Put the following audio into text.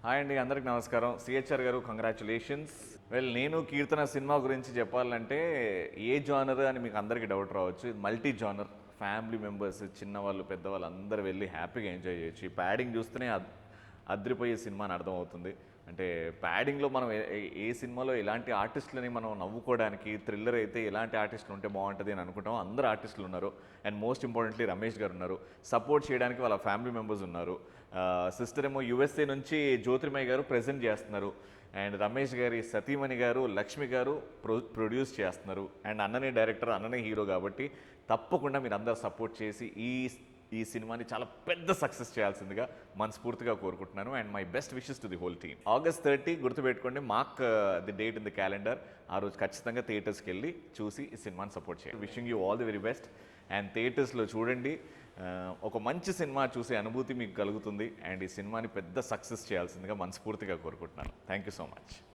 Hi అండి, అందరికి నమస్కారం. సిహెచ్ఆర్ గారు, కంగ్రాచులేషన్స్. నేను కీర్తన సినిమా గురించి చెప్పాలంటే ఏ జానర్ అని మీకు అందరికీ డౌట్ రావచ్చు. ఇది మల్టీ జానర్. ఫ్యామిలీ మెంబర్స్, చిన్నవాళ్ళు, పెద్దవాళ్ళు అందరూ వెళ్ళి హ్యాపీగా ఎంజాయ్ చేయొచ్చు. ఈ ప్యాడింగ్ చూస్తేనే అద్రిపోయే సినిమా అని అర్థమవుతుంది. అంటే ప్యాడింగ్లో మనం ఏ సినిమాలో ఎలాంటి ఆర్టిస్టులని మనం నవ్వుకోవడానికి, థ్రిల్లర్ అయితే ఎలాంటి ఆర్టిస్టులు ఉంటే బాగుంటుంది అని అనుకుంటాం. అందరు ఆర్టిస్టులు ఉన్నారు. అండ్ మోస్ట్ ఇంపార్టెంట్లీ రమేష్ గారు ఉన్నారు. సపోర్ట్ చేయడానికి వాళ్ళ ఫ్యామిలీ మెంబర్స్ ఉన్నారు. సిస్టర్ ఏమో యూఎస్ఏ నుంచి జ్యోతిర్మయ్య గారు ప్రజెంట్ చేస్తున్నారు. అండ్ రమేష్ గారి సతీమణి గారు లక్ష్మి గారు ప్రొడ్యూస్ చేస్తున్నారు. అండ్ అన్ననే డైరెక్టర్, అన్ననే హీరో. కాబట్టి తప్పకుండా మీరు అందరూ సపోర్ట్ చేసి ఈ సినిమాని చాలా పెద్ద సక్సెస్ చేయాల్సిందిగా మనస్ఫూర్తిగా కోరుకుంటున్నాను. And my best wishes to the whole team. August 30 గుర్తుపెట్టుకోండి, mark the date in the calendar. ఆ రోజు ఖచ్చితంగా థియేటర్స్కి వెళ్ళి చూసి ఈ సినిమాని సపోర్ట్ చేయండి. Wishing you all the very best. And థియేటర్స్లో చూడండి. ఒక మంచి సినిమా చూసే అనుభూతి మీకు కలుగుతుంది. అండ్ ఈ సినిమాని పెద్ద సక్సెస్ చేయాల్సిందిగా మనస్ఫూర్తిగా కోరుకుంటున్నాను. Thank you so much.